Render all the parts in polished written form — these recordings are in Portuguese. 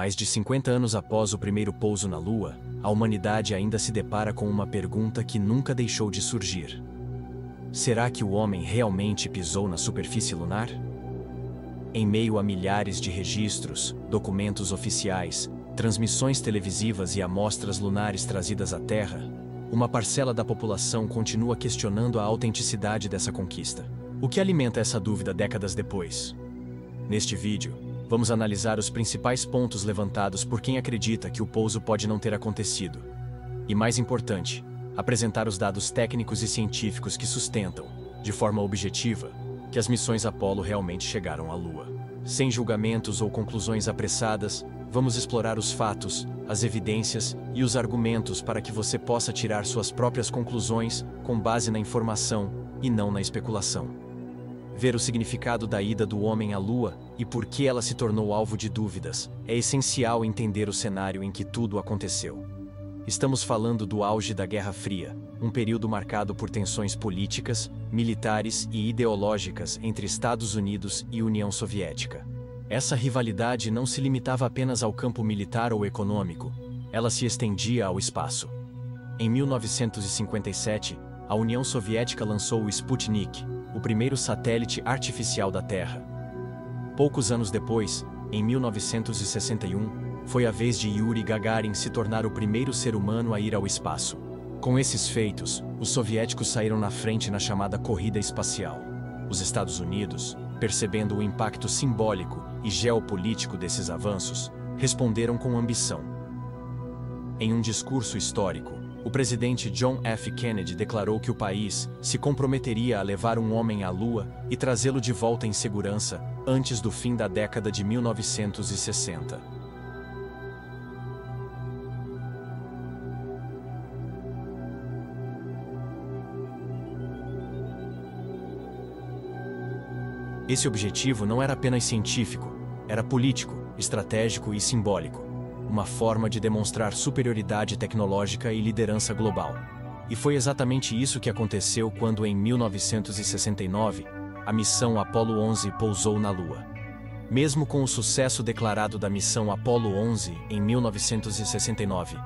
Mais de 50 anos após o primeiro pouso na Lua, a humanidade ainda se depara com uma pergunta que nunca deixou de surgir. Será que o homem realmente pisou na superfície lunar? Em meio a milhares de registros, documentos oficiais, transmissões televisivas e amostras lunares trazidas à Terra, uma parcela da população continua questionando a autenticidade dessa conquista. O que alimenta essa dúvida décadas depois? Neste vídeo, vamos analisar os principais pontos levantados por quem acredita que o pouso pode não ter acontecido. E mais importante, apresentar os dados técnicos e científicos que sustentam, de forma objetiva, que as missões Apollo realmente chegaram à Lua. Sem julgamentos ou conclusões apressadas, vamos explorar os fatos, as evidências e os argumentos para que você possa tirar suas próprias conclusões com base na informação e não na especulação. Ver o significado da ida do homem à Lua e por que ela se tornou alvo de dúvidas é essencial entender o cenário em que tudo aconteceu. Estamos falando do auge da Guerra Fria, um período marcado por tensões políticas, militares e ideológicas entre Estados Unidos e União Soviética. Essa rivalidade não se limitava apenas ao campo militar ou econômico, ela se estendia ao espaço. Em 1957, a União Soviética lançou o Sputnik, o primeiro satélite artificial da Terra. Poucos anos depois, em 1961, foi a vez de Yuri Gagarin se tornar o primeiro ser humano a ir ao espaço. Com esses feitos, os soviéticos saíram na frente na chamada corrida espacial. Os Estados Unidos, percebendo o impacto simbólico e geopolítico desses avanços, responderam com ambição. Em um discurso histórico, o presidente John F. Kennedy declarou que o país se comprometeria a levar um homem à Lua e trazê-lo de volta em segurança antes do fim da década de 1960. Esse objetivo não era apenas científico, era político, estratégico e simbólico. Uma forma de demonstrar superioridade tecnológica e liderança global. E foi exatamente isso que aconteceu quando, em 1969, a missão Apollo 11 pousou na Lua. Mesmo com o sucesso declarado da missão Apollo 11 em 1969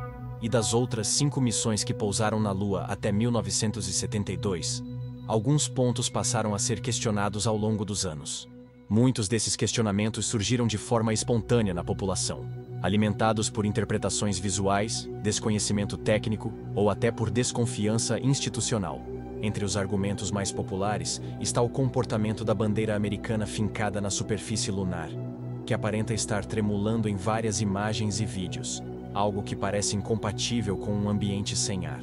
e das outras 5 missões que pousaram na Lua até 1972, alguns pontos passaram a ser questionados ao longo dos anos. Muitos desses questionamentos surgiram de forma espontânea na população, alimentados por interpretações visuais, desconhecimento técnico ou até por desconfiança institucional. Entre os argumentos mais populares está o comportamento da bandeira americana fincada na superfície lunar, que aparenta estar tremulando em várias imagens e vídeos, algo que parece incompatível com um ambiente sem ar.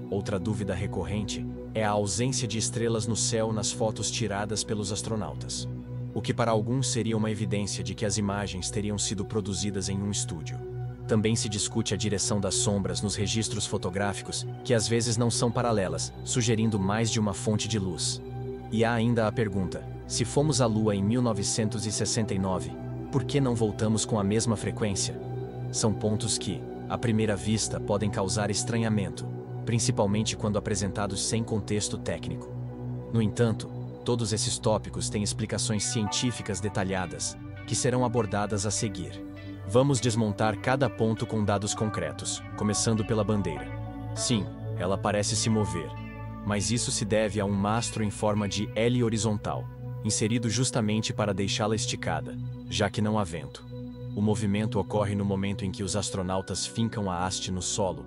Outra dúvida recorrente é a ausência de estrelas no céu nas fotos tiradas pelos astronautas, o que para alguns seria uma evidência de que as imagens teriam sido produzidas em um estúdio. Também se discute a direção das sombras nos registros fotográficos, que às vezes não são paralelas, sugerindo mais de uma fonte de luz. E há ainda a pergunta: se fomos à Lua em 1969, por que não voltamos com a mesma frequência? São pontos que, à primeira vista, podem causar estranhamento, principalmente quando apresentados sem contexto técnico. No entanto, todos esses tópicos têm explicações científicas detalhadas, que serão abordadas a seguir. Vamos desmontar cada ponto com dados concretos, começando pela bandeira. Sim, ela parece se mover, mas isso se deve a um mastro em forma de L horizontal, inserido justamente para deixá-la esticada, já que não há vento. O movimento ocorre no momento em que os astronautas fincam a haste no solo,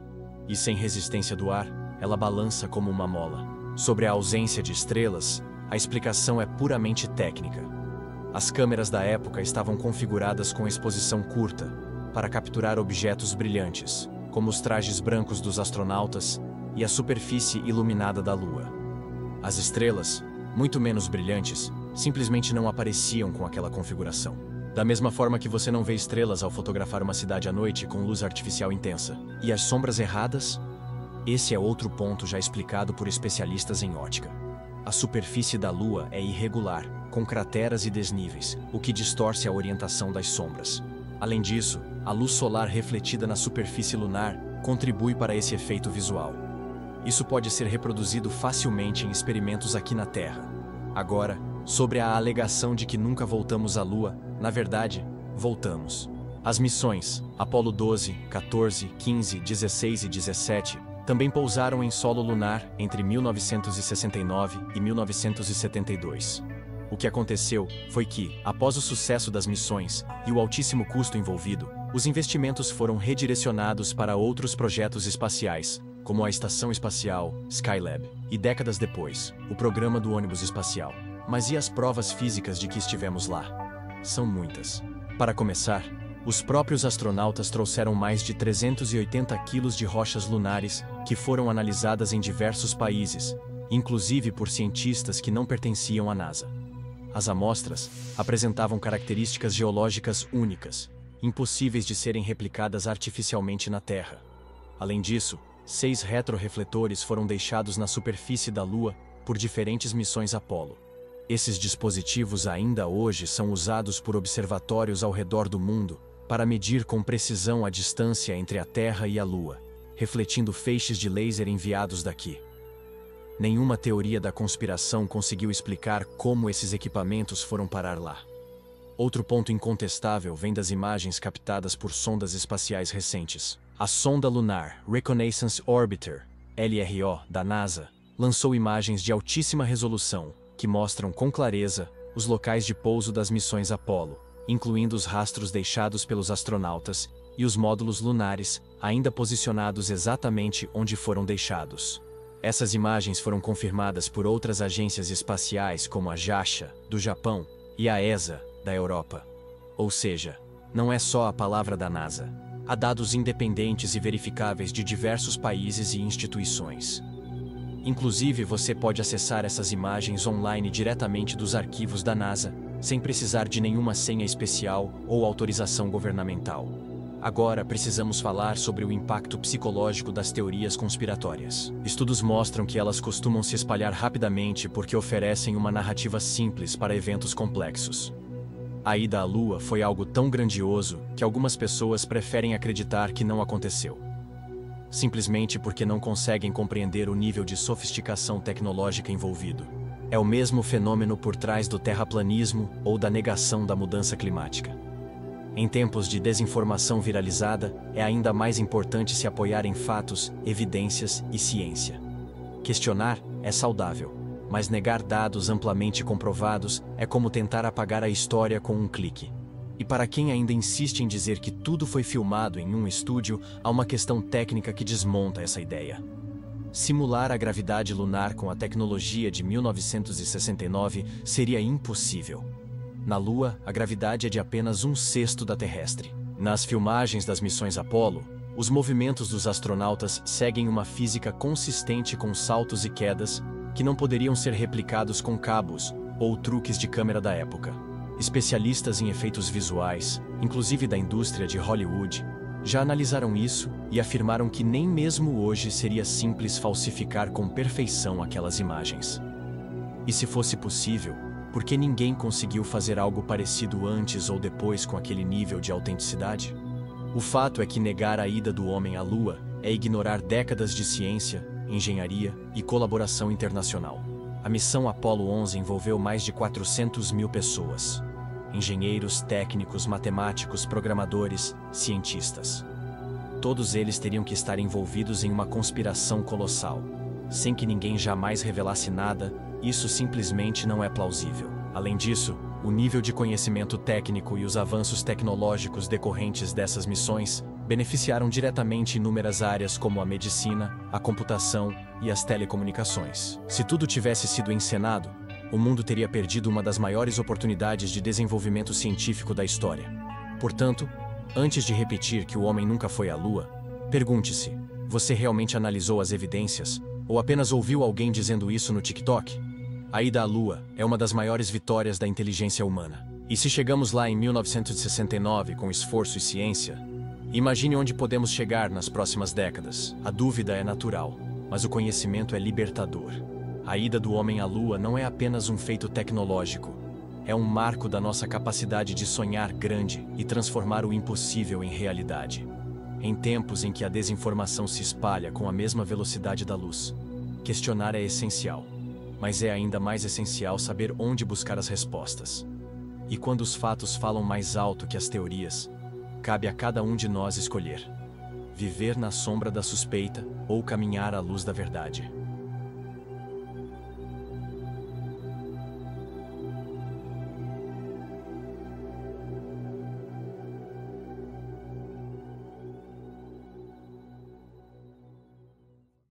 e sem resistência do ar, ela balança como uma mola. Sobre a ausência de estrelas, a explicação é puramente técnica. As câmeras da época estavam configuradas com exposição curta, para capturar objetos brilhantes, como os trajes brancos dos astronautas e a superfície iluminada da Lua. As estrelas, muito menos brilhantes, simplesmente não apareciam com aquela configuração. Da mesma forma que você não vê estrelas ao fotografar uma cidade à noite com luz artificial intensa. E as sombras erradas? Esse é outro ponto já explicado por especialistas em ótica. A superfície da Lua é irregular, com crateras e desníveis, o que distorce a orientação das sombras. Além disso, a luz solar refletida na superfície lunar contribui para esse efeito visual. Isso pode ser reproduzido facilmente em experimentos aqui na Terra. Agora, sobre a alegação de que nunca voltamos à Lua, na verdade, voltamos. As missões Apollo 12, 14, 15, 16 e 17 também pousaram em solo lunar entre 1969 e 1972. O que aconteceu foi que, após o sucesso das missões e o altíssimo custo envolvido, os investimentos foram redirecionados para outros projetos espaciais, como a Estação Espacial Skylab, e décadas depois, o programa do ônibus espacial. Mas e as provas físicas de que estivemos lá? São muitas. Para começar, os próprios astronautas trouxeram mais de 380 quilos de rochas lunares que foram analisadas em diversos países, inclusive por cientistas que não pertenciam à NASA. As amostras apresentavam características geológicas únicas, impossíveis de serem replicadas artificialmente na Terra. Além disso, 6 retrorefletores foram deixados na superfície da Lua por diferentes missões Apollo. Esses dispositivos ainda hoje são usados por observatórios ao redor do mundo para medir com precisão a distância entre a Terra e a Lua, refletindo feixes de laser enviados daqui. Nenhuma teoria da conspiração conseguiu explicar como esses equipamentos foram parar lá. Outro ponto incontestável vem das imagens captadas por sondas espaciais recentes. A sonda lunar Reconnaissance Orbiter, LRO, da NASA, lançou imagens de altíssima resolução que mostram com clareza os locais de pouso das missões Apollo, incluindo os rastros deixados pelos astronautas e os módulos lunares, ainda posicionados exatamente onde foram deixados. Essas imagens foram confirmadas por outras agências espaciais como a JAXA, do Japão, e a ESA, da Europa. Ou seja, não é só a palavra da NASA. Há dados independentes e verificáveis de diversos países e instituições. Inclusive, você pode acessar essas imagens online diretamente dos arquivos da NASA, sem precisar de nenhuma senha especial ou autorização governamental. Agora precisamos falar sobre o impacto psicológico das teorias conspiratórias. Estudos mostram que elas costumam se espalhar rapidamente porque oferecem uma narrativa simples para eventos complexos. A ida à Lua foi algo tão grandioso que algumas pessoas preferem acreditar que não aconteceu. Simplesmente porque não conseguem compreender o nível de sofisticação tecnológica envolvido. É o mesmo fenômeno por trás do terraplanismo ou da negação da mudança climática. Em tempos de desinformação viralizada, é ainda mais importante se apoiar em fatos, evidências e ciência. Questionar é saudável, mas negar dados amplamente comprovados é como tentar apagar a história com um clique. E para quem ainda insiste em dizer que tudo foi filmado em um estúdio, há uma questão técnica que desmonta essa ideia. Simular a gravidade lunar com a tecnologia de 1969 seria impossível. Na Lua, a gravidade é de apenas 1/6 da terrestre. Nas filmagens das missões Apollo, os movimentos dos astronautas seguem uma física consistente com saltos e quedas que não poderiam ser replicados com cabos ou truques de câmera da época. Especialistas em efeitos visuais, inclusive da indústria de Hollywood, já analisaram isso e afirmaram que nem mesmo hoje seria simples falsificar com perfeição aquelas imagens. E se fosse possível, por que ninguém conseguiu fazer algo parecido antes ou depois com aquele nível de autenticidade? O fato é que negar a ida do homem à Lua é ignorar décadas de ciência, engenharia e colaboração internacional. A missão Apollo 11 envolveu mais de 400 mil pessoas. Engenheiros, técnicos, matemáticos, programadores, cientistas. Todos eles teriam que estar envolvidos em uma conspiração colossal. Sem que ninguém jamais revelasse nada, isso simplesmente não é plausível. Além disso, o nível de conhecimento técnico e os avanços tecnológicos decorrentes dessas missões beneficiaram diretamente inúmeras áreas como a medicina, a computação e as telecomunicações. Se tudo tivesse sido encenado, o mundo teria perdido uma das maiores oportunidades de desenvolvimento científico da história. Portanto, antes de repetir que o homem nunca foi à Lua, pergunte-se: você realmente analisou as evidências ou apenas ouviu alguém dizendo isso no TikTok? A ida à Lua é uma das maiores vitórias da inteligência humana. E se chegamos lá em 1969 com esforço e ciência, imagine onde podemos chegar nas próximas décadas. A dúvida é natural, mas o conhecimento é libertador. A ida do homem à Lua não é apenas um feito tecnológico, é um marco da nossa capacidade de sonhar grande e transformar o impossível em realidade. Em tempos em que a desinformação se espalha com a mesma velocidade da luz, questionar é essencial. Mas é ainda mais essencial saber onde buscar as respostas. E quando os fatos falam mais alto que as teorias, cabe a cada um de nós escolher: viver na sombra da suspeita ou caminhar à luz da verdade.